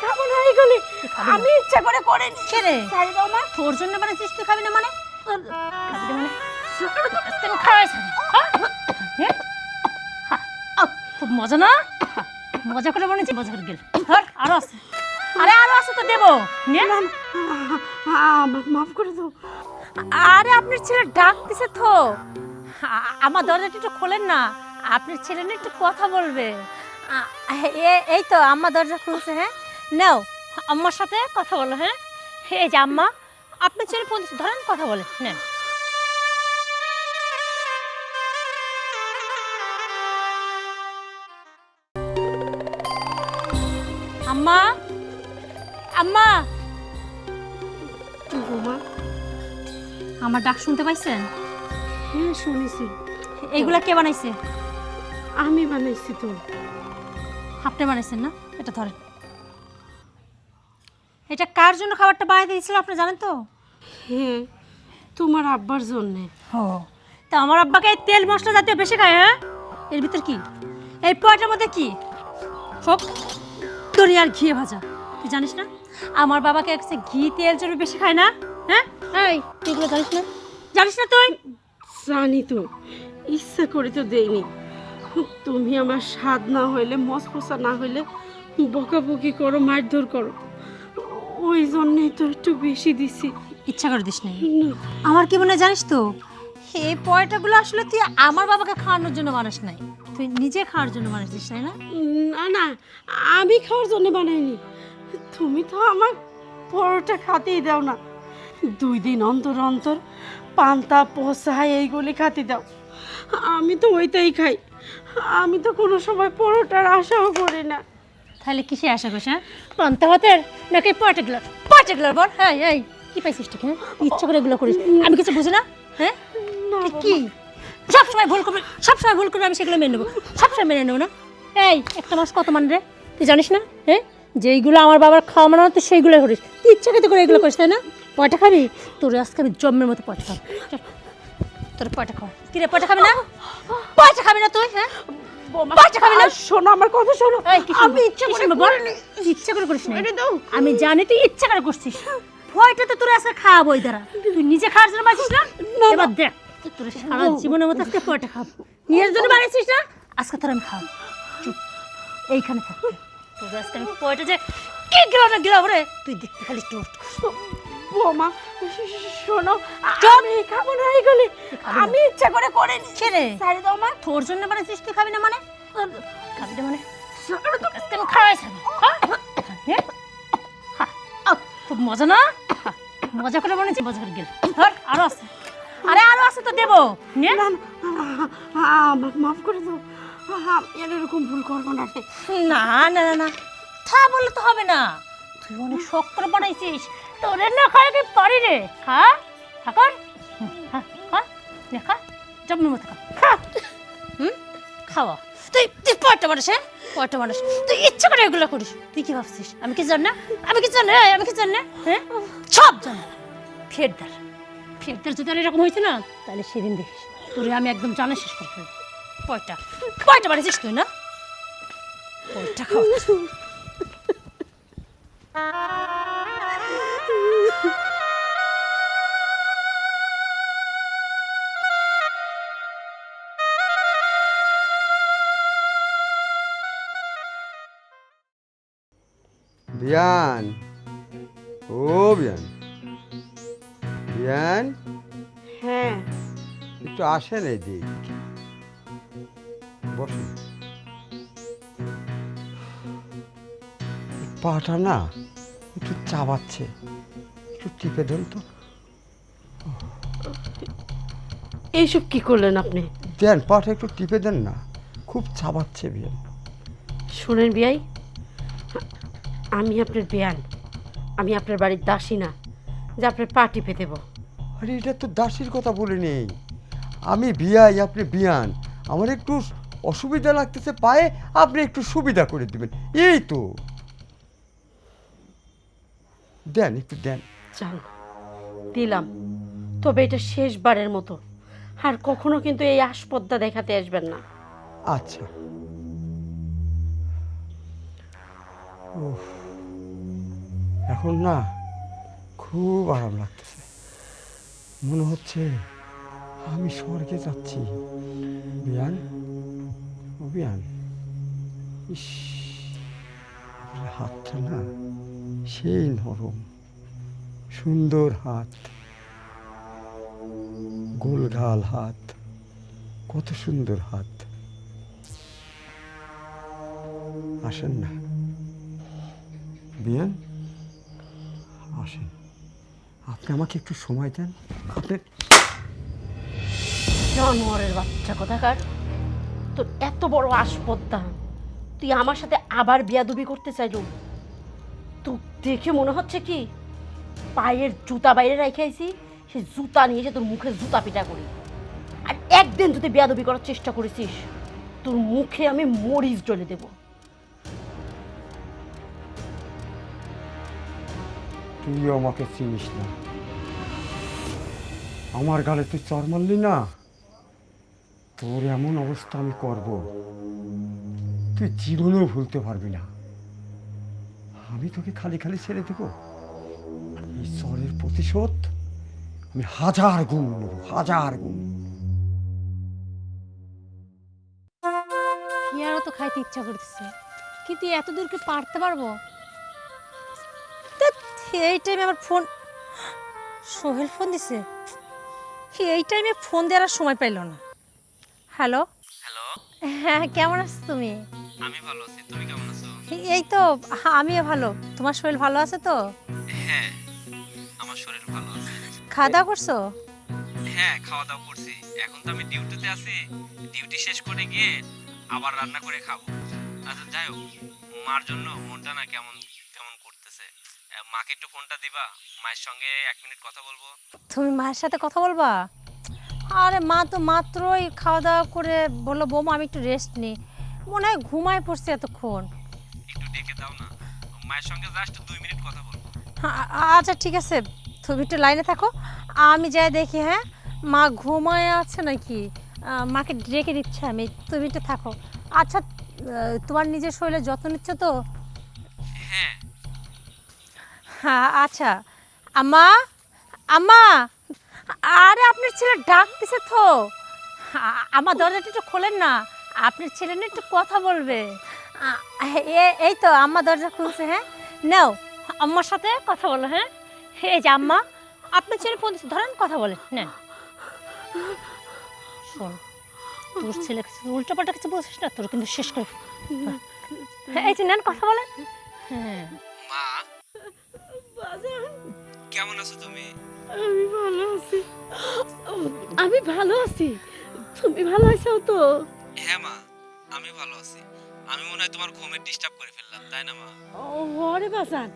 খাবো না এইগুলি, আমি ইচ্ছা করে করিনি। ছেড়ে ছাড়ি দাও মা। তোর জন্য বানাইছিস, তুই খাবি না মানে? খাবি না মানে তুমি খাওয়াই ছাড়ি। খুব মজা না? মজা করে বানিয়েছি, মজা করে গেল। ধর আরো আছে, আরে আরো আছে তো দেবো। নে। আমাকে মাফ করে দাও। আরে আপনার ছেলে ডাক দিছে তো, আমার দরজাটা একটু খোলেন না, আপনার ছেলে না একটু কথা বলবে। এই তো আম্মা দরজা খুলছে। হ্যাঁ নাও আম্মার সাথে কথা বলো। হ্যাঁ এই যে আম্মা, আপনার ছেলে ফোন দিচ্ছে, ধরেন কথা বলে নেন। আম্মা, আম্মা, বৌমা, আমার ডাক শুনতে পাইছেন? হ্যাঁ শুনেছি। এইগুলা কে বানাইছে? আমি বানাইছি তো। আপনি বানাইছেন না? এটা ধরেন। এটা কার জন্য খাবারটা বানিয়ে দিয়েছিল আপনি জানেন তো? হ্যাঁ, তোমার আব্বার জন্যে। ও তা আমার আব্বাকে এই তেল মশলা জাতীয় বেশি খায়। হ্যাঁ এর ভিতর কি? এই পোয়াটার মধ্যে কি সব দড়ি আর ঘি ভাজা। তুই জানিস না আমার বাবাকে একটু ঘি তেল চর্বি বেশি খায় না? হ্যাঁ এই তুইগুলো জানিস না? জানিস না তুই? জানি তো, ইচ্ছা করে তো দেইনি। তুমি আমার স্বাদ না হইলে, মশপোসা না হইলে বকাবকি করো, মারধর করো, ওই জন্যই তো একটু বেশি দিছি। ইচ্ছা করে দিস নাই। আমার কি মনে হয় জানিস তো, এই পয়টাগুলো আসলে তুই আমার বাবাকে খাওয়ানোর জন্য মানুষ নাই, তুই নিজে খাওয়ার জন্য মানুষ দিস, তাই না? না না, আমি খাওয়ার জন্য বানাইনি। তুমি তো আমার পরোটা খাতেই দাও না, 2 দিন অন্তর অন্তর পান্তা পচা এইগুলি খাতে দাও, আমি তো ওইটাই খাই। আমি তো কোনো সময় পরোটার আশাও করি না। তাহলে কিসে আশা করিস? হ্যাঁ পান্তা ভাতের নাকি পয়টাগুলার বল? হ্যাঁ এই কি পাইছিস ঠিক? হ্যাঁ ইচ্ছা করে এগুলো করিস, আমি কিছু বুঝি না? হ্যাঁ তুই কি সবসময় ভুল করবি, সবসময় ভুল করবি, আমি সেগুলো মেনে নেবো, সবসময় মেনে নেবো না? এই একটা মাস কত মান রে, তুই জানিস না? হ্যাঁ যেইগুলো আমার বাবার খাওয়া মানানো তুই সেইগুলো করিস, তুই ইচ্ছা করে এগুলো করিস তাই না? পয়টা খাবি? তোর আজকে আমি জন্মের মতো পয়টা খাবো। তোর পয়টা খাওয়া কি রে? পয়টা খাবি না? পয়টা খাবি না তুই? হ্যাঁ পয়টা খাবি না? শোনো, আমার কথা শোনো। আমি ইচ্ছা করে বল, ইচ্ছা করে করিস না। আমি জানি তুই ইচ্ছা করে করছিস, ভয়টা তো তোর আজকে খাওয়াবো ওই দ্বারা, তুই নিজে খাওয়ার জন্য বাঁচিস না? এবার দেখ তোর সারা জীবনের মতো আজকে পয়টা খাবো, নিজের জন্য বানিয়েছিস না, আজকে তোর আমি খাওয়াবো। চুপ এইখানে থাক, তোর আজকে আমি পয়টা যে কি গেলাম রে, তুই দেখতে খালি টোট। বৌমা শোনো, আমি খাবো না এইগুলি, আমি ইচ্ছা করে করিনি। ছেড়ে ছাড়ি দাও মা। তোর জন্য বানিয়েছিস, তুই খাবি না মানে? খাবি না মানে আজকে আমি খাওয়াই ছাড়বো। খুব মজা না? মজা করে বানিয়েছি, মজা করে গেল। ধর আরো আছে, আরে আরো আছে তো দেবো। নে। আমাকে মাফ করে দাও, আমি আর এরকম ভুল করবো না। না না না না তা বললে তো হবে না, তুই অনেক শখ করে বানাইছিস, তোরে না খাই আমি পারি রে। খা খাকর, খা নে, খা জন্মের মতো খা। খাওয়া তুই পয়টা মানুষ। হ্যাঁ পয়টা মানুষ, তুই ইচ্ছা করে এগুলো করিস। তুই কি ভাবছিস আমি কি জানি না? আমি কি জানি? আমি কি জানি না? হ্যাঁ সব জানি। ফেরদার যদি আর এরকম হয়েছে না, তাহলে সেদিন দেখিস তোরে আমি একদম জানা শেষ করে ফেলবো। পয়টা বানিয়েছিস তুই না? পয়টা খাওয়া। বিয়ান, ও বিয়ান, বিয়ান, হ্যাঁ একটু আসেন এদিক, বসুন। পাটা না একটু চাবাচ্ছে, একটু টিপে দেন তো। এইসব কি করলেন আপনি? দেন পাটা একটু টিপে দেন না, খুব চাবাচ্ছে বিয়ান। শোনেন বিয়াই, আমি আপনার বিয়ান, আমি আপনার বাড়ির দাসী না যে আপনার পা টিপে দেবো। আরে এটা তো দাসির কথা বলে নেই, আমি বিয়াই, আপনি বিয়ান, আমার একটু অসুবিধা লাগতেছে পায়ে, আপনি একটু সুবিধা করে দিবেন, এই তো। দেন একটু দেন। চাল দিলাম, তবে এটা শেষবারের মতো, আর কখনো কিন্তু এই আসপদ্দা দেখাতে আসবেন না। আচ্ছা। এখন না খুব আরাম লাগতেছে, মনে হচ্ছে আমি স্বর্গে যাচ্ছি। বিয়ান, ও বিয়ান, ইস, আপনার হাতটা না সেই নরম, সুন্দর হাত, গোলগাল হাত, কত সুন্দর হাত। আসেন না বিয়ান, আসেন, আপনি আমাকে একটু সময় দেন। আপনার জানোয়ারের বাচ্চা কোথাকার, তোর এত বড় আসপদ্দা, তুই আমার সাথে আবার বিয়াদবি করতে চাইল? তো দেখে মনে হচ্ছে কি পায়ের জুতা বাইরে রেখেছি, সে জুতা নিয়ে এসে তোর মুখে জুতা পিটা করি। আর একদিন যদি বিয়াদবি করার চেষ্টা করেছিস, তোর মুখে আমি মরিচ জ্বলে দেব। তুই আমাকে চিনিস না, আমার গালে তুই চর মারলি না, তোর এমন অবস্থা আমি করব তুই জীবনেও ভুলতে পারবি না। আমি তোকে খালি খালি ছেড়ে দেব? এই চরের প্রতিশোধ আমি 1000 গুণ নেব, 1000 গুণ। ইয়ারও তো খাইতে ইচ্ছা করতেছে, কিন্তু এত দূর কি পারতে পারবো? ধ্যাৎ, এই টাইমে আমার ফোন, সোহেল ফোন দিছে। এই টাইমে ফোন দেওয়ার আর সময় পাইল না। হ্যালো হ্যালো, হ্যাঁ, কেমন আছো তুমি? আমি ভালো আছি, তুমি কেমন আছো? এই তো, আমিও ভালো। তোমার শরীর ভালো আছে তো? হ্যাঁ, আমার শরীর ভালো আছে। খাওয়া দাওয়া করছো? হ্যাঁ, খাওয়া দাওয়া করছি। এখন তো আমি ডিউটিতে আছি, ডিউটি শেষ করে গিয়ে আবার রান্না করে খাবো। আচ্ছা যাই হোক, মার জন্য মনটা না কেমন কেমন করতেছে। মাকে একটু ফোনটা দিবা, মায়ের সঙ্গে 1 মিনিট কথা বলবো। তুমি মায়ের সাথে কথা বলবা? আরে মা তো মাত্রই খাওয়া দাওয়া করে বললো, বৌমা আমি একটু রেস্ট নিই। মনে হয় ঘুমায় পড়ছে এতক্ষণ। একটু ডেকে দাও না, মায়ের সঙ্গে জাস্ট 2 মিনিট কথা বলবো। আচ্ছা ঠিক আছে, তুমি একটু লাইনে থাকো, আমি যাই দেখি। হ্যাঁ, মা ঘুমায় আছে নাকি, মাকে ডেকে দিচ্ছে আমি, তুমি একটু থাকো। আচ্ছা, তোমার নিজের শরীরের যত্ন নিচ্ছ তো? হ্যাঁ। হ্যাঁ আচ্ছা। আম্মা, আম্মা, আরে আপনার ছেলে ডাকতেছে তো, আমার দরজাটা একটু খোলেন না, আপনার ছেলে নিয়ে একটু কথা বলবে। এই তো আম্মা দরজা খুলছে। হ্যাঁ নাও, আম্মার সাথে কথা বলো। হ্যাঁ, এই যে আম্মা, আপনার ছেলে ফোন দিচ্ছে, ধরেন কথা বলেন। নেন, শোন, তোর ছেলে উল্টো পাল্টা কিছু বলছিস না, তোর কিন্তু শেষ করে ফেলবো। হ্যাঁ, এই যে নেন, কথা বলেন। হ্যাঁ। মা, কেমন আছো তুমি? আমি ভালো আছি, আমি ভালো আছি। তুমি ভালো আছো তো? হ্যাঁ মা, আমি ভালো আছি। আমি মনে হয় তোমার ঘুমে ডিস্টার্ব করে ফেললাম, তাই না মা? ওরে বাজান,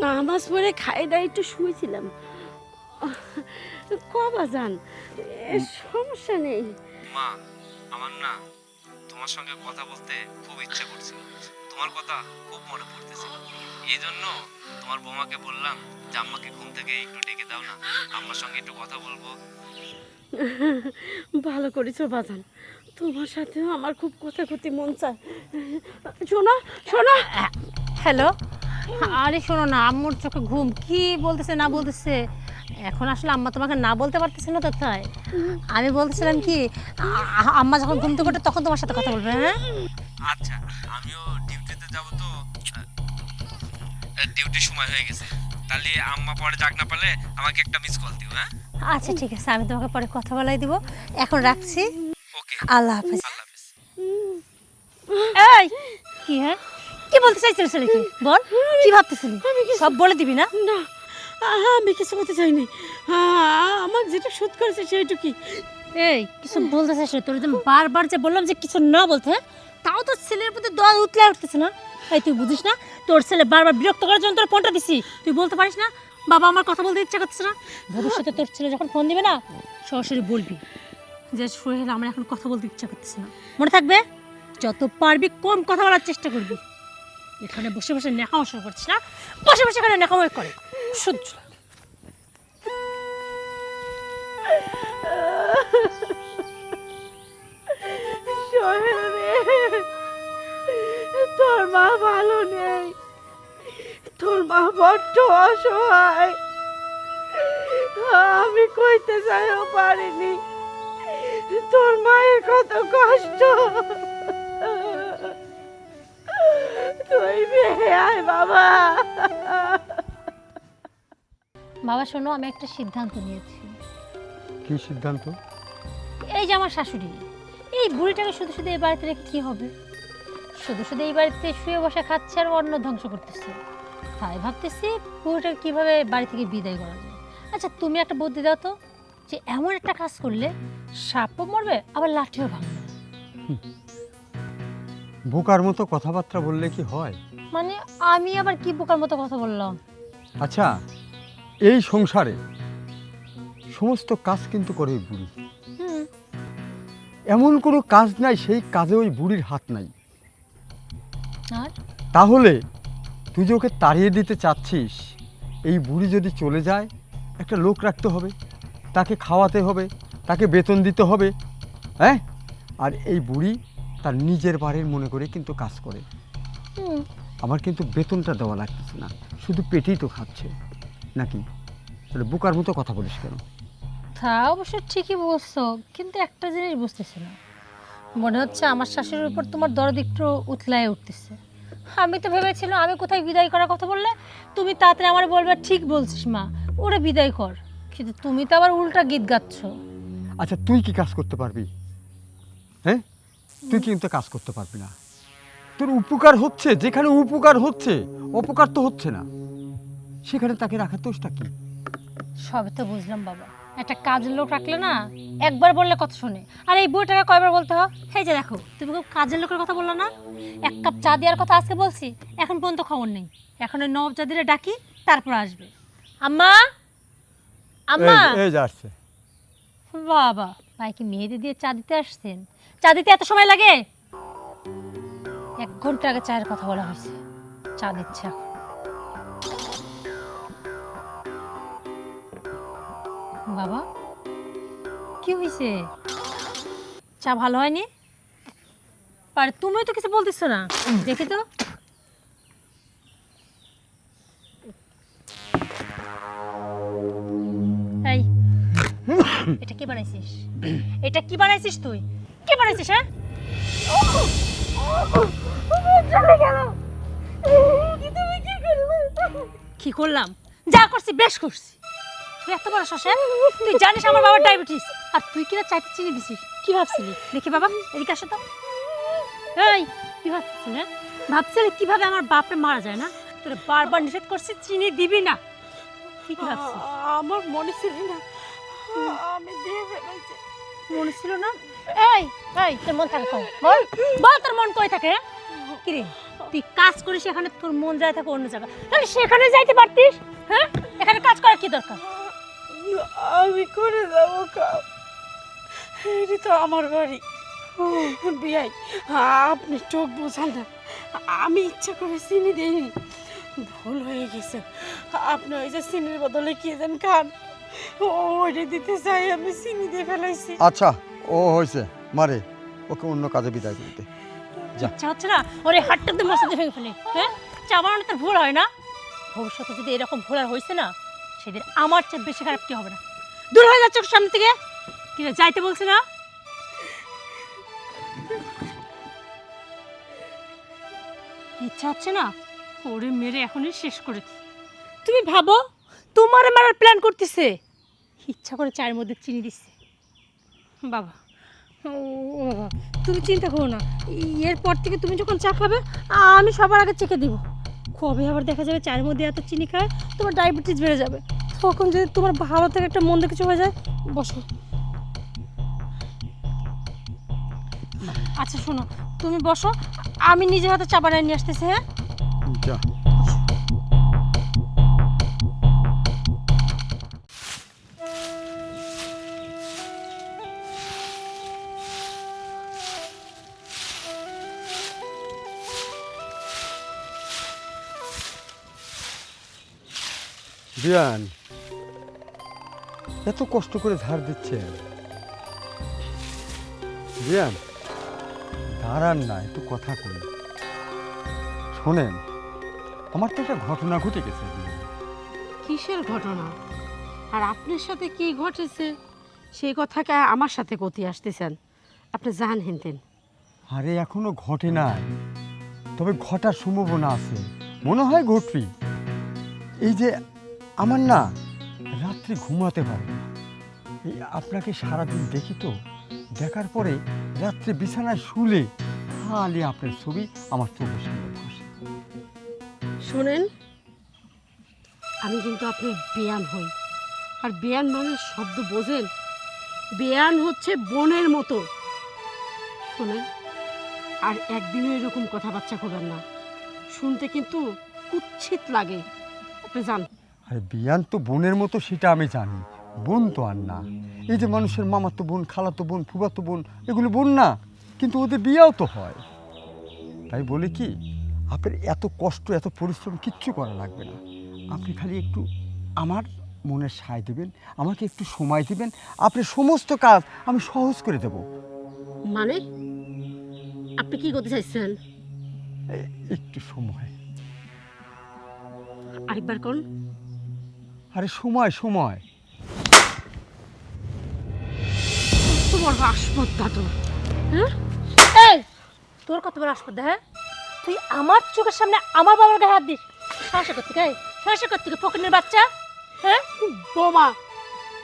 নামাজ পড়ে খাই দাই একটু শুয়েছিলাম। ক বাজান, সমস্যা নেই। মা, আমার না তোমার সঙ্গে কথা বলতে খুব ইচ্ছা করছিল, তোমার কথা খুব মনে পড়তেছিল। এই জন্য তোমার বৌমাকে বললাম যে আম্মাকে ঘুম থেকে একটু ডেকে দাও না, আম্মার সঙ্গে একটু কথা বলবো। ভালো করেছো বাজান, তোমার সাথেও আমার খুব কথা করতে মন চায়। শোনো শোনো। হ্যালো, আরে শোনো না, আম্মুর চোখে ঘুম, কি বলতেছে না বলতেছে। এখন আসলে আম্মা তোমাকে না বলতে পারতেছে না তো, তাই আমি বলতেছিলাম কি, আম্মা যখন ঘুম থেকে ওঠে তখন তোমার সাথে কথা বলবে। হ্যাঁ আচ্ছা, আমিও ডিউটিতে যাব তো, ডিউটির সময় হয়ে গেছে, তাহলে আম্মা পরে জাগ না পারলে আমাকে একটা মিস কল দিও। হ্যাঁ, আচ্ছা ঠিক আছে, আমি তোমাকে পরে কথা বলাই দিব। এখন রাখছি, ওকে, আল্লাহ হাফেজ। আল্লাহ হাফেজ। এই কি, হ্যাঁ কি বলতে চাইছিস ছেলেকে, বল কি ভাবতেছিলি, সব বলে দিবি না? না, আমি কিছু করতে চাইনি, আমার যেটা শোধ করেছে সেইটুকুই। এই কিছু বলতে চাইছ না? তোর যে বারবার যে বললাম যে কিছু না বলতে, হ্যাঁ? তাও তোর ছেলের প্রতি দয়া উতলে উঠতেছে না। এই তুই বুঝিস না, তোর ছেলে বারবার বিরক্ত করার জন্য তোর ফোনটা দিছি, তুই বলতে পারিস না বাবা আমার কথা বলতে ইচ্ছা করতেছে না? ভবিষ্যতে তোর ছেলে যখন ফোন দিবে না, সরাসরি বলবি যে সোহেল আমার এখন কথা বলতে ইচ্ছা করতেছে না। মনে থাকবে, যত পারবি কম কথা বলার চেষ্টা করবি। এখানে বসে বসে নেখাও শুরু করছিস না, বসে বসে এখানে নেখামই করে সহ্য লাগে। সোহেল রে, তোর মা ভালো নেই, তোর মা বড্ড অসহায়, আমি কইতে চাইও পারিনি তোর মায়ের কত কষ্ট। তুই বেয়ে আয় বাবা। বাবা শোনো, আমি একটা সিদ্ধান্ত নিয়েছি। কি সিদ্ধান্ত? এই যে আমার শাশুড়ি, এই বুড়িটাকে শুধু শুধু এই বাড়িতে রেখে কি হবে? শুধু শুধু এই বাড়িতে শুয়ে বসে খাচ্ছে আর অন্ন ধ্বংস করতেছে। তাই ভাবতেছি বুড়িটাকে কিভাবে বাড়ি থেকে বিদায় করা যায়। আচ্ছা তুমি একটা বুদ্ধি দাও তো, যে এমন একটা কাজ করলে সাপও মরবে আবার লাঠিও ভাঙবে। বোকার মতো কথাবার্তা বললে কি হয়? মানে আমি আবার কি বোকার মতো কথা বললাম? আচ্ছা, এই সংসারে সমস্ত কাজ কিন্তু করে ওই বুড়ি। হুম, এমন কোনো কাজ নাই সেই কাজে ওই বুড়ির হাত নাই। আর তাহলে তুই যে ওকে তাড়িয়ে দিতে চাচ্ছিস, এই বুড়ি যদি চলে যায় একটা লোক রাখতে হবে, তাকে খাওয়াতে হবে, তাকে বেতন দিতে হবে, হ্যাঁ? আর এই বুড়ি তার নিজের বাড়ির মনে করে কিন্তু কাজ করে। হুম, আমার কিন্তু বেতনটা দেওয়া লাগতেছে না, শুধু পেটেই তো খাচ্ছে নাকি? তাহলে বোকার মতো কথা বলিস কেন? তা অবশ্য ঠিকই বলছো, কিন্তু একটা জিনিস বুঝতেছি না। মনে হচ্ছে আমার শাশুড়ির উপর তোমার দরদ একটু উতলায় উঠতেছে। আমি তো ভেবেছিলাম আমি কোথায় বিদায় করার কথা বললে তুমি তাড়াতাড়ি আমার বলবে ঠিক বলছিস মা, ওরা বিদায় কর, কিন্তু তুমি তো আবার উল্টা গীত গাচ্ছ। আচ্ছা, তুই কি কাজ করতে পারবি? হ্যাঁ, তুই কিন্তু কাজ করতে পারবি না। তোর উপকার হচ্ছে যেখানে উপকার হচ্ছে, অপকার তো হচ্ছে না, সেখানে তাকে রাখার দোষটা কি? সবে তো বুঝলাম বাবা, একটা কাজের লোক রাখলে না একবার বললে কথা শোনে, আর এই বইটাকে কয়বার বলতে হয়? এই যে দেখো, তুমি খুব কাজের লোকের কথা বললো না, এক কাপ চা দেওয়ার কথা আজকে বলছি, এখন পর্যন্ত খবর নেই। এখন ওই নবাব চাঁদিরে ডাকি, তারপর আসবে। আম্মা, আম্মা। এই যে আসছে। বাবা, ভাই কি মেহেদি দিয়ে চা দিতে আসছেন? চা দিতে এত সময় লাগে? 1 ঘন্টা আগে চায়ের কথা বলা হয়েছে, চা দিচ্ছে এখন। বাবা কি হয়েছে? চা ভালো হয়নি? পারে তুমিও তো কিছু বলতেছো না, দেখি তো। এই, এটা কি বানাইছিস? এটা কি বানাইছিস তুই? কি বানাইছিস? হ্যাঁ, কি করলাম? যা করছি বেশ করছি। তুই এত বড় শ্মশান, তুই জানিস আমার বাবার ডায়াবেটিস, আর তুই কিনা চাইতে চিনি দিছিস? কি ভাবছিলি? দেখি বাবা, এদিকে আসো তো। এই, কি ভাবছিস? হ্যাঁ, ভাবছিলি কিভাবে আমার বাপে মারা যায় না? তোরে বারবার নিষেধ করছি চিনি দিবি না। কি ভাবছিস? আমার মনে ছিল না, আমি দিয়ে ফেলেছি। মনে ছিল না? এই এই, তোর মন থাকে কই? বল বল, তোর মন কই থাকে? কি রে, তুই কাজ করিস এখানে, তোর মন যায় থাকে অন্য জায়গায়, তাহলে সেখানে যাইতে পারতিস। হ্যাঁ, এখানে কাজ করার কি দরকার? আমি করে যাবো কাজ, এটা তো আমার বাড়ি। বিয়াই, আপনি চোখ বোঝান না, আমি ইচ্ছা করে চিনি দিইনি, ভুল হয়ে গেছে। আপনি ওই যে চিনির বদলে কি দেন খান, ওইটা দিতে চাই, আমি চিনি দিয়ে ফেলাইছি। আচ্ছা, ও হয়েছে মারে, ওকে অন্য কাজে বিদায় করতে যা। ইচ্ছা হচ্ছে না ওরে হাতটা দিয়ে মশলা ভেঙে ফেলে? হ্যাঁ, চা বানানো তোর ভুল হয় না? ভবিষ্যতে যদি এরকম ভুল আর হয়েছে না, সেদিন আমার চেয়ে বেশি খারাপ কি হবে না। দূর হয়ে যাচ্ছে ওর সামনে থেকে। কি রে, যাইতে বলছি না? ইচ্ছা হচ্ছে না ওরে মেরে এখনই শেষ করে দিই। তুমি ভাবো, তোমার মারার প্ল্যান করতেছে, ইচ্ছা করে চায়ের মধ্যে চিনি দিচ্ছে। বাবা, ও বাবা, তুমি চিন্তা করো না, এরপর থেকে তুমি যখন চা খাবে আমি সবার আগে চেখে দিব। কবে আবার দেখা যাবে চায়ের মধ্যে এত চিনি খায় তোমার ডায়াবেটিস বেড়ে যাবে, তখন যদি তোমার ভালো থেকে একটা মন্দ কিছু হয়ে যায়। বসো। আচ্ছা শোনো, তুমি বসো, আমি নিজের হাতে চা বানিয়ে নিয়ে আসতেছি। হ্যাঁ, যা। বিয়ান, এত কষ্ট করে ধার দিচ্ছে বিয়ান, দাঁড়ান না, একটু কথা কই। শোনেন, আমার তো একটা ঘটনা ঘটে গেছে। কিসের ঘটনা? আর আপনার সাথে কি ঘটেছে সেই কথাকে আমার সাথে কতি আসতেছেন? আপনি জান হেনতেন। আরে এখনো ঘটে নাই, তবে ঘটার সম্ভাবনা আছে, মনে হয় ঘটবি। এই যে আমার না রাত্রি ঘুমাতে পারে না। এই আপনাকে সারাদিন দেখি তো, দেখার পরে রাত্রে বিছানায় শুলে খালি আপনার ছবি আমার চোখের সামনে ভাসে। শোনেন, আমি কিন্তু আপনার বেয়ান হই। আর বেয়ান মানে শব্দ বোঝেন? বেয়ান হচ্ছে বোনের মতো। শোনেন, আর একদিনও এরকম কথাবার্তা করবেন না, শুনতে কিন্তু কুৎসিত লাগে। আপনি জান। আরে বিয়ান তো বোনের মতো সেটা আমি জানি, বোন তো আর না। এই যে মানুষের মামাতো বোন, খালাতো বোন, ফুফাতো বোন, এগুলো বোন না, কিন্তু ওদের বিয়াও তো হয়। তাই বলে কি আপনার এত কষ্ট এত পরিশ্রম কিচ্ছু করা লাগবে না। আপনি খালি একটু আমার মনের সায় দেবেন, আমাকে একটু সময় দিবেন, আপনার সমস্ত কাজ আমি সহজ করে দেব। মানে আপনি কি করতে চাইছেন? একটু সময়। আরেকবার কোন? আরে সময় সময়। তোমার আসপদ্দা তো, হ্যাঁ? এই তোর কত বড় আসপদ, হ্যাঁ? তুই আমার চোখের সামনে আমার বাবার গায়ে হাত দিস? সাহস করতে সাহস করতে ফকিনের বাচ্চা, হ্যাঁ? বোমা,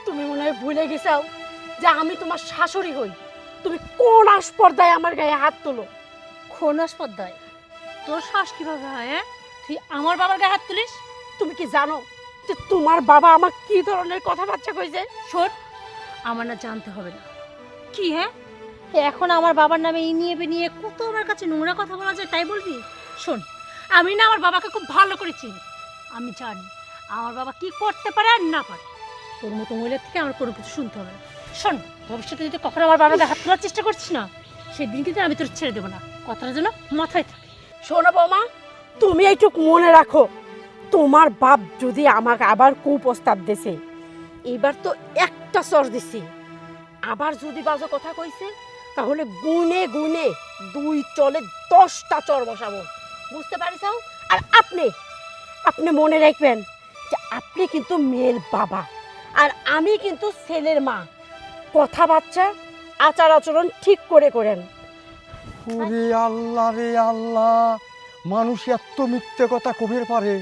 তুমি মনে হয় ভুলে গেছাও যে আমি তোমার শাশুড়ি হই। তুমি কোন আসপর্দায় আমার গায়ে হাত তোলো? কোন আসপদ্দায়? তোর সাহস কিভাবে হয়, হ্যাঁ? তুই আমার বাবার গায়ে হাত তুলিস? তুমি কি জানো যে তোমার বাবা আমার কি ধরনের কথাবার্তা কইছে? শোন, আমার না জানতে হবে না। কি, হ্যাঁ? এখন আমার বাবার নামে ইনিয়ে বিনিয়ে কত আমার কাছে নোংরা কথা বলা যায় তাই বলবি? শোন, আমি না আমার বাবাকে খুব ভালো করে চিনি। আমি জানি আমার বাবা কি করতে পারে আর না পারে। তোর মতো মহিলার থেকে আমার কোনো কিছু শুনতে হবে না। শোন, ভবিষ্যতে যদি কখনো আমার বাবাকে হাত তোলার চেষ্টা করছিস না, সেদিন কিন্তু আমি তোর ছেড়ে দেবো না। কথাটা যেন মাথায় থাকে। শোনো বৌমা, তুমি এইটুকু মনে রাখো, তোমার বাপ যদি আমাকে আবার কুপ্রস্তাব দিছে, এবার তো একটা চর দিছি, আবার যদি বাজে কথা কইছে তাহলে গুনে গুনে 2 চলে 10টা চর বসাবো। বুঝতে পারিছো? আর আপনি মনে রাখবেন যে আপনি কিন্তু মেয়ের বাবা আর আমি কিন্তু ছেলের মা। কথাবার্তা আচার আচরণ ঠিক করে করেন। ওরে আল্লাহ রে আল্লাহ, মানুষ এত মিথ্যে কথা কবের পারে?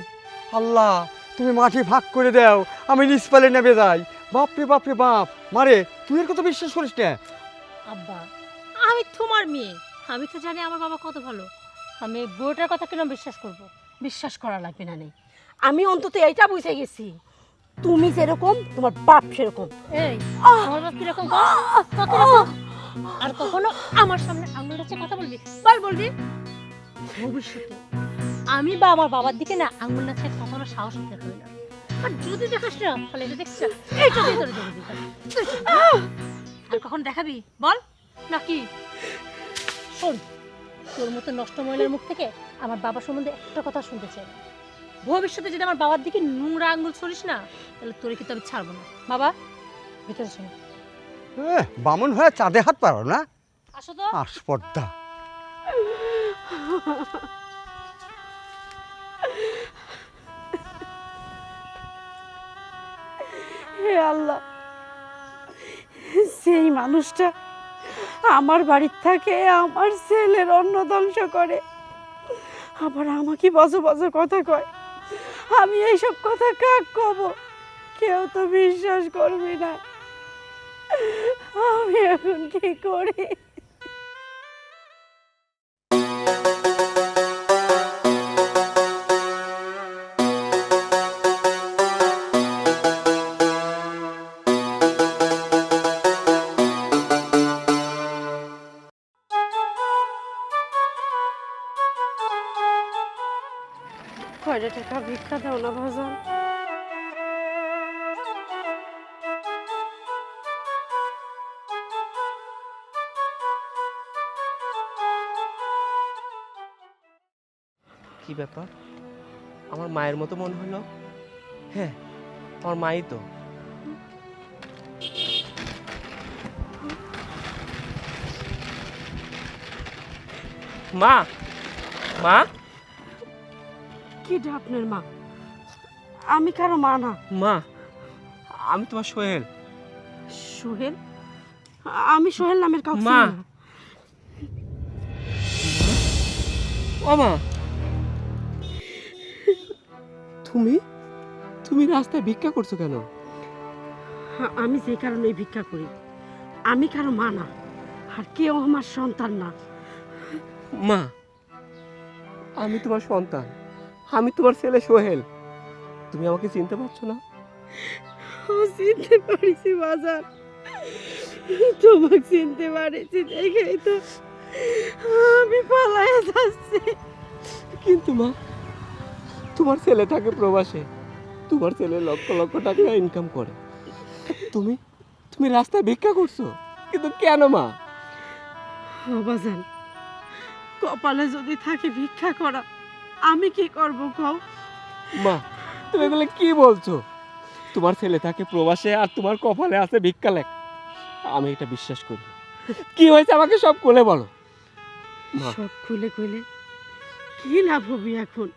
আল্লাহ তুমি মাটি ভাগ করে দাও, আমি নিষ্পালে নেমে যাই। বাপরে বাপরে বাপ, মারে তুই এর কথা বিশ্বাস করিস না? আব্বা, আমি তোমার মেয়ে, আমি তো জানি আমার বাবা কত ভালো। আমি এই বউটার কথা কেন বিশ্বাস করব? বিশ্বাস করা লাগবে না নেই, আমি অন্তত এইটা বুঝে গেছি, তুমি যেরকম তোমার বাপ সেরকম। এই আমার বাপ কিরকম কত আর কখনো আমার সামনে আঙুল রেখে কথা বলবি? বলবি ভবিষ্যতে আমি বা আমার বাবার দিকে না আঙুল রেখে কথা বলার সাহস দেখাবে না। আর যদি দেখাস না তাহলে এটা দেখছিস এইটা দিয়ে তোর দেবো দিই। আর কখন দেখাবি বল নাকি? শোন, তোর মতো নষ্ট মহিলার মুখ থেকে আমার বাবা সম্বন্ধে একটা কথা শুনতে চাই। ভবিষ্যতে যদি আমার বাবার দিকে নোংরা আঙুল ছড়িস না তাহলে তোরে কিন্তু আমি ছাড়বো না। বাবা ভিতরে শোনো। বামন হয়ে চাঁদে হাত পারো না? আসো তো। আসপর্দা। হে আল্লাহ, সেই মানুষটা আমার বাড়ির থাকে আমার ছেলের অন্ন ধ্বংস করে, আবার আমাকে বাজে বাজে কথা কয়। আমি এইসব কথা কাক কব? কেউ তো বিশ্বাস করবি না। আমি এখন কি করি? কয়টা টাকা ভিক্ষা দাও না ভাজন? কি ব্যাপার, আমার মায়ের মতো মনে হলো? হ্যাঁ, আমার মাই তো। মা, মা, কি আপনার মা? আমি কারো মা না। মা, আমি তোমার সোহেল। সোহেল? আমি সোহেল নামের কাউকে মা। চিনি না। ও মা, তুমি তুমি রাস্তায় ভিক্ষা করছো কেন? আমি যে কারণে ভিক্ষা করি, আমি কারো মা না, আর কেউ আমার সন্তান না। মা, আমি তোমার সন্তান, আমি তোমার ছেলে সোহেল। তুমি আমাকে চিনতে পারছো না? চিনতে পারিছি বাজার, তোমাকে চিনতে পারিছি দেখেই তো আমি পালায়ে যাচ্ছি। কিন্তু মা, তোমার ছেলে থাকে প্রবাসে, তোমার ছেলে লক্ষ লক্ষ টাকা ইনকাম করে, তুমি তুমি রাস্তায় ভিক্ষা করছো, কিন্তু কেন মা? বাজান, কপালে যদি থাকে ভিক্ষা করা, আমি কি করব কও? মা, তুমি এগুলো কি বলছো? তোমার ছেলে থাকে প্রবাসে আর তোমার কপালে আছে ভিক্ষা লেখ, আমি এটা বিশ্বাস করি। কি হয়েছে আমাকে সব খুলে বলো। মা, সব খুলে খুলে কি লাভ হবে এখন?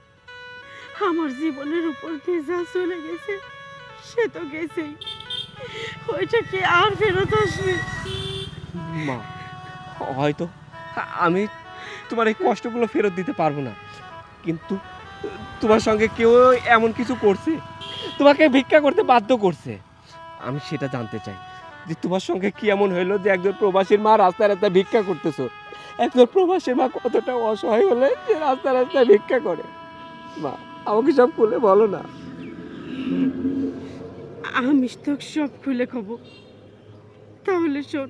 আমার জীবনের উপর দিয়ে যা চলে গেছে সে তো গেছেই, ওইটা কি আর ফেরত আসবে? মা, হয়তো আমি তোমার এই কষ্টগুলো ফেরত দিতে পারবো না, কিন্তু তোমার সঙ্গে কেউ এমন কিছু করছে, তোমাকে ভিক্ষা করতে বাধ্য করছে। আমি সেটা জানতে চাই যে তোমার সঙ্গে কি এমন হইলো যে একজন প্রবাসীর মা রাস্তায় রাস্তায় ভিক্ষা করতেছো। একজন প্রবাসীর মা কতটা অসহায় হলে যে রাস্তায় রাস্তায় ভিক্ষা করে। মা, আমাকে সব খুলে বলো না। আমি তো সব খুলে খাবো, তাহলে শোন।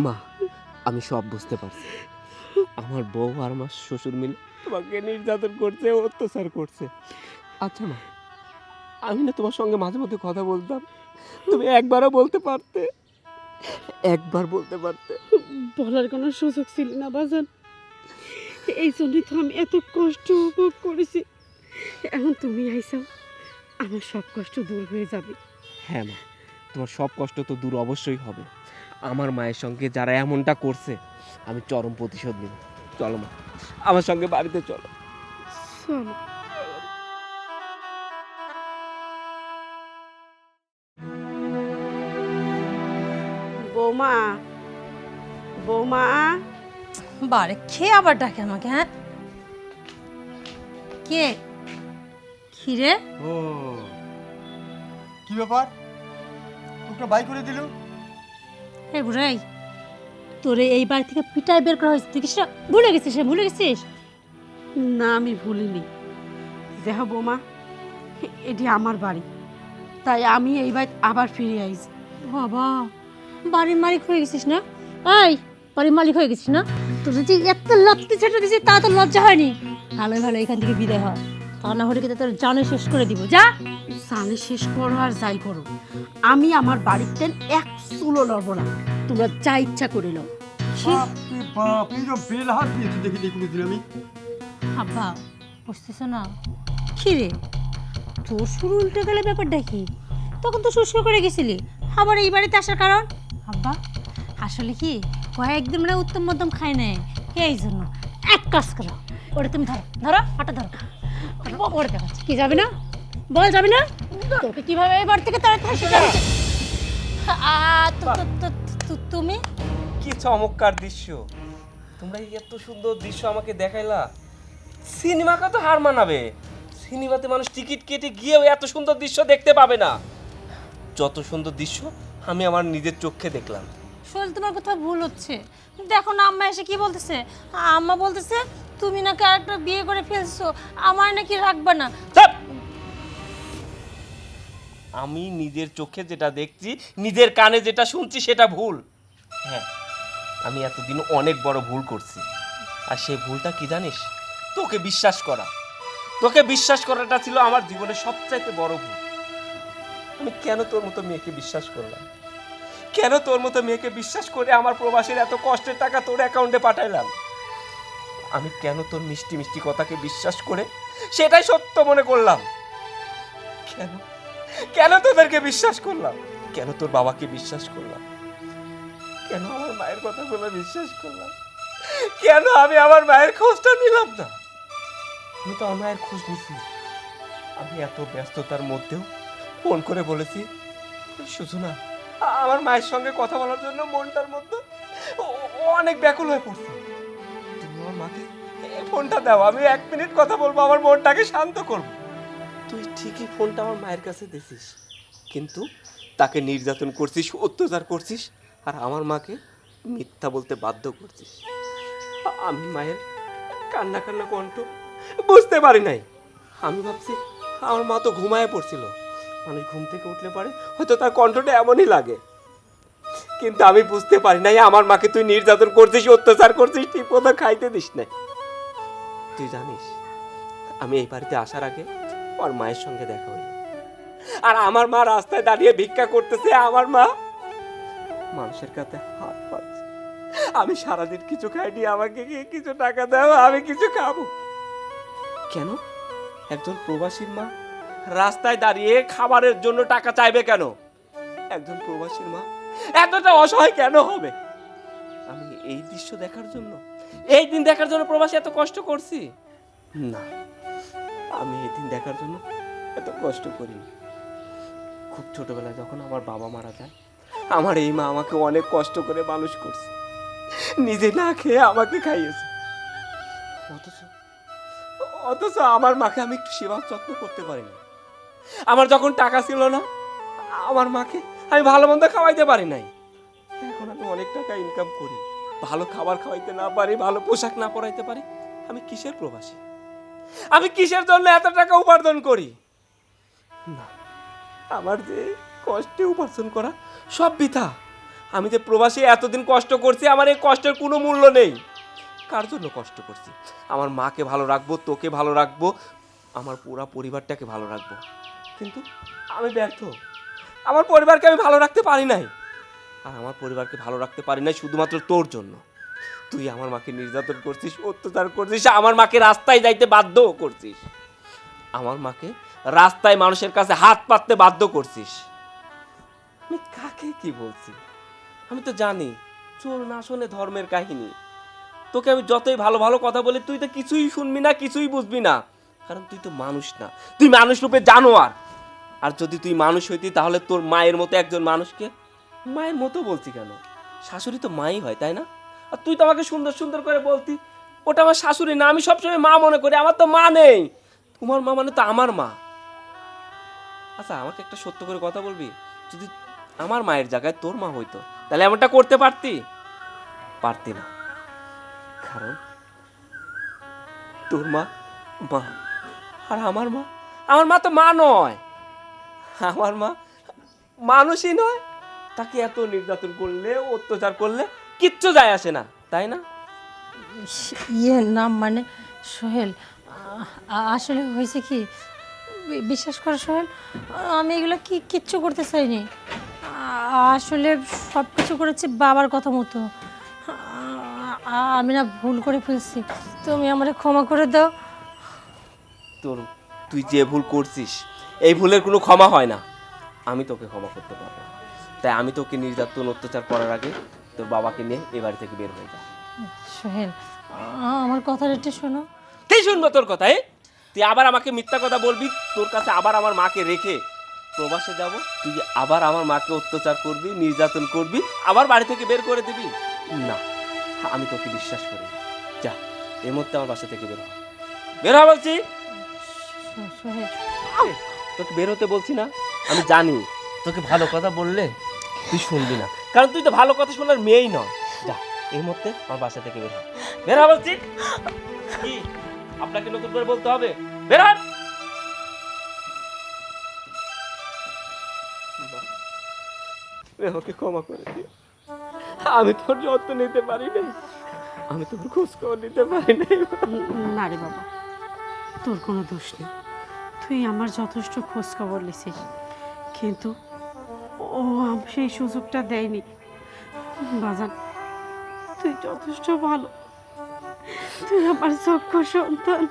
মা, আমি সব বুঝতে পারছি। আমার বউ আর আমার শ্বশুর মিলে তোমাকে নির্যাতন করছে, অত্যাচার করছে। আচ্ছা মা, আমি না তোমার সঙ্গে মাঝে মধ্যে কথা বলতাম, তুমি একবারও বলতে পারতে, একবার বলতে পারতে। বলার কোনো সুযোগ ছিল না বাজান, এই জন্যই তো আমি এত কষ্ট উপভোগ করেছি। এখন তুমি আইসাও, আমার সব কষ্ট দূর হয়ে যাবে। হ্যাঁ মা, তোমার সব কষ্ট তো দূর অবশ্যই হবে। আমার মায়ের সঙ্গে যারা এমনটা করছে, আমি চরম প্রতিশোধ নেব। চলো মা, আমার সঙ্গে বাড়িতে চলো। চলো। বৌমা, বৌমা, বারে খেয়ে আবার ডাকে আমাকে, হ্যাঁ? কে? খিরে? ও, কি ব্যাপার? ওকে বাই করে দিল? হে বুড়াই, তোরে এই বাড়ি থেকে পিটায় বের করা হয়েছে, তুই কি সেটা ভুলে গেছিস? ভুলে গেছিস? না, আমি ভুলিনি। দেখো বৌমা, এটি আমার বাড়ি, তাই আমি এই বাড়ি আবার ফিরে আইছি। বাবা, বাড়ির মালিক হয়ে গেছিস না? এই, বাড়ির মালিক হয়ে গেছিস না? তোর যদি এত লাত্তি ছেটে দিয়েছিস তা তো লজ্জা হয়নি? ভালো ভালো এখান থেকে বিদায় হ, তা না হলে কিন্তু তোর জানে শেষ করে দিব। যা, সালে শেষ করো আর যাই করো, আমি আমার বাড়িতে এক চুলো লড়বো না। তোমরা যা ইচ্ছা করে নাও। বাপরে বাপ, এই যে বেল হাত দিয়েছি দেখি কোনোদিন আমি। আব্বা বুঝতেছ না? কি রে, তোর শুরু উল্টে গেলে ব্যাপারটা কি? তখন তো শুষ্ক করে গেছিলি, আবার এই বাড়িতে আসার কারণ? আব্বা আসলে কি কয়েকদিন মানে উত্তম মধ্যম খাই নাই, এই জন্য। এক কাজ করো, ওটা তুমি ধরো, ধরো হাঁটা ধরো, ওরে দেখাচ্ছি। কি যাবে না? বল যাবে না? তোকে কিভাবে এই বাড়ি থেকে তাড়াতাড়ি শেখাবে? তুমি কি চমৎকার দৃশ্য! তোমরা এত সুন্দর দৃশ্য আমাকে দেখাইলা। সিনেমাকে তো হার মানাবে। সিনেমাতে মানুষ টিকিট কেটে গিয়েও এত সুন্দর দৃশ্য দেখতে পাবে না। যত সুন্দর দৃশ্য আমি আমার নিজের চোখে দেখলাম। শোল, তোমার কথা ভুল হচ্ছে। দেখো না আম্মা এসে কি বলতেছে। আম্মা বলতেছে তুমি নাকি আরেকটা বিয়ে করে ফেলছো, আমার নাকি রাখবা না। চাপ! আমি নিজের চোখে যেটা দেখছি, নিজের কানে যেটা শুনছি সেটা ভুল। হ্যাঁ, আমি এতদিন অনেক বড় ভুল করছি। আর সেই ভুলটা কি জানিস? তোকে বিশ্বাস করা। তোকে বিশ্বাস করাটা ছিল আমার জীবনের সবচাইতে বড় ভুল। আমি কেন তোর মতো মেয়েকে বিশ্বাস করলাম? কেন তোর মতো মেয়েকে বিশ্বাস করে আমার প্রবাসীর এত কষ্টের টাকা তোর অ্যাকাউন্টে পাঠাইলাম? আমি কেন তোর মিষ্টি মিষ্টি কথাকে বিশ্বাস করে সেটাই সত্য মনে করলাম? কেন কেন তোদেরকে বিশ্বাস করলাম? কেন তোর বাবাকে বিশ্বাস করলাম? কেন আমার মায়ের কথাগুলো বিশ্বাস করলাম? কেন আমি আমার মায়ের খোঁজটা নিলাম না? আমি তো আমার মায়ের খোঁজ নিছি। আমি এত ব্যস্ততার মধ্যেও ফোন করে বলেছি, শুধু না, আমার মায়ের সঙ্গে কথা বলার জন্য মনটার মধ্যে ও অনেক ব্যাকুল হয়ে পড়ছে। তুমি আমার মাকে এই ফোনটা দাও, আমি 1 মিনিট কথা বলবো, আমার মনটাকে শান্ত করব। তুই ঠিকই ফোনটা আমার মায়ের কাছে দিছিস, কিন্তু তাকে নির্যাতন করছিস, অত্যাচার করছিস, আর আমার মাকে মিথ্যা বলতে বাধ্য করছিস। আমি মায়ের কান্না কান্না কণ্ঠ বুঝতে পারি নাই। আমি ভাবছি আমার মা তো ঘুমায় পড়ছিল, মানুষ ঘুম থেকে উঠলে পারে হয়তো তার কণ্ঠটা এমনই লাগে, কিন্তু আমি বুঝতে পারি নাই আমার মাকে তুই নির্যাতন করছিস, অত্যাচার করছিস, ঠিক মতো খাইতে দিস না। তুই জানিস আমি এই বাড়িতে আসার আগে আমার মায়ের সঙ্গে দেখা হইল, আর আমার মা রাস্তায় দাঁড়িয়ে ভিক্ষা করতেছে। আমার মা মানুষের কাছে হাত পাচ্ছে। আমি সারাদিন কিছু খাইনি, আমাকে গিয়ে কিছু টাকা দাও, আমি কিছু খাবো। কেন একজন প্রবাসীর মা রাস্তায় দাঁড়িয়ে খাবারের জন্য টাকা চাইবে কেন? একজন প্রবাসীর মা এতটা অসহায় কেন হবে? আমি এই দৃশ্য দেখার জন্য, এই দিন দেখার জন্য প্রবাসী এত কষ্ট করছি? না, আমি এই দিন দেখার জন্য এত কষ্ট করিনি। খুব ছোটবেলায় যখন আমার বাবা মারা যায়, আমার এই মা আমাকে অনেক কষ্ট করে মানুষ করছে, নিজে না খেয়ে আমাকে খাইয়েছে। অথচ অথচ আমার মাকে আমি একটু সেবা যত্ন করতে পারিনি। আমার যখন টাকা ছিল না, আমার মাকে আমি ভালো মন্দ খাওয়াইতে পারি নাই। এখন আমি অনেক টাকা ইনকাম করি, ভালো খাবার খাওয়াইতে না পারি, ভালো পোশাক না পরাইতে পারি, আমি কিসের প্রবাসী? আমি কিসের জন্য এত টাকা উপার্জন করি? না, আমার যে কষ্টে উপার্জন করা সব বৃথা। আমি যে প্রবাসী এতদিন কষ্ট করছি, আমার এই কষ্টের কোনো মূল্য নেই। কার জন্য কষ্ট করছি? আমার মাকে ভালো রাখবো, তোকে ভালো রাখবো, আমার পুরা পরিবারটাকে ভালো রাখবো, কিন্তু আমি ব্যর্থ। আমার পরিবারকে আমি ভালো রাখতে পারি নাই, আর আমার পরিবারকে ভালো রাখতে পারি নাই শুধুমাত্র তোর জন্য। তুই আমার মাকে নির্যাতন করছিস, অত্যাচার করছিস, আমার মাকে রাস্তায় যাইতে বাধ্য করছিস, আমার মাকে রাস্তায় মানুষের কাছে হাত পাততে বাধ্য করছিস। আমি কাকে কি বলছি? আমি তো জানি চোর না শোনে ধর্মের কাহিনী। তোকে আমি যতই ভালো ভালো কথা বলি, তুই তো কিছুই শুনবি না, কিছুই বুঝবি না, কারণ তুই তো মানুষ না, তুই মানুষ রূপে জানোয়ার। আর যদি তুই মানুষ হইতি, তাহলে তোর মায়ের মতো একজন মানুষকে মায়ের মতো বলছি কেন? শাশুড়ি তো মাই হয়, তাই না? আর তুই তো আমাকে সুন্দর সুন্দর করে বলতি, ওটা আমার শাশুড়ি না, আমি সবসময় মা মনে করি। আমার তো মা নেই, তোমার মা মানে তো আমার মা। আচ্ছা, আমাকে একটা সত্য করে কথা বলবি, যদি আমার মায়ের জায়গায় তোর মা হইতো, তাহলে এমনটা করতে পারতি? পারতি না, কারণ তোর মা মা, আর আমার মা তো মা নয়, আমার মা মানুষই নয়। তাকে এত নির্যাতন করলে, অত্যাচার করলে কিচ্ছু যায় আসে না, তাই না? ইয়ে না মানে সোহেল, আসলে হয়েছে কি, বিশ্বাস কর সোহেল, আমি এগুলো কিচ্ছু করতে চাইনি। আসলে সব কিছু করেছি বাবার কথা মতো। আমি না ভুল করে ফেলছি, তুমি আমারে ক্ষমা করে দাও। তুই যে ভুল করছিস, এই ভুলের কোনো ক্ষমা হয় না। আমি তোকে ক্ষমা করতে পারবো না। তাই আমি তোকে নির্যাতন অত্যাচার করার আগে তোর বাবাকে নিয়ে এ বাড়ি থেকে বের হয়ে যা। সোহেল, আমার কথাটা একটু শোনো। কে শুনবো তোর কথা? তুই আবার আমাকে মিথ্যা কথা বলবি, তোর কাছে আবার আমার মাকে রেখে প্রবাসে যাব, তুই আবার আমার মাকে অত্যাচার করবি, নির্যাতন করবি, আবার বাড়ি থেকে বের করে দিবি? না, আমি তোকে বিশ্বাস করি। যা, এই মুহূর্তে আমার বাসা থেকে বের হ, বের হ বলছি। সোহেল, তোকে বের হতে বলছি না? আমি জানি তোকে ভালো কথা বললে তুই শুনবি না, কারণ তুই তো ভালো কথা শোনার মেয়েই নয়। যা, এই মুহূর্তে আমার বাসা থেকে বের হ, বের হ বলছি। কি আপনাকে নতুন করে বলতে হবে? বের হন। আমাকে ক্ষমা করে দিও, আমি তোর যত্ন নিতে পারি না, আমি তোর খোঁজ খবর নিতে পারি না। না রে বাবা, তোর কোনো দোষ নেই, তুই আমার যথেষ্ট খোঁজ খবর নিছিস, কিন্তু ও সেই সুযোগটা দেয়নি। বাজান, তুই যথেষ্ট ভালো, তুই আমার চক্ষু সন্তান।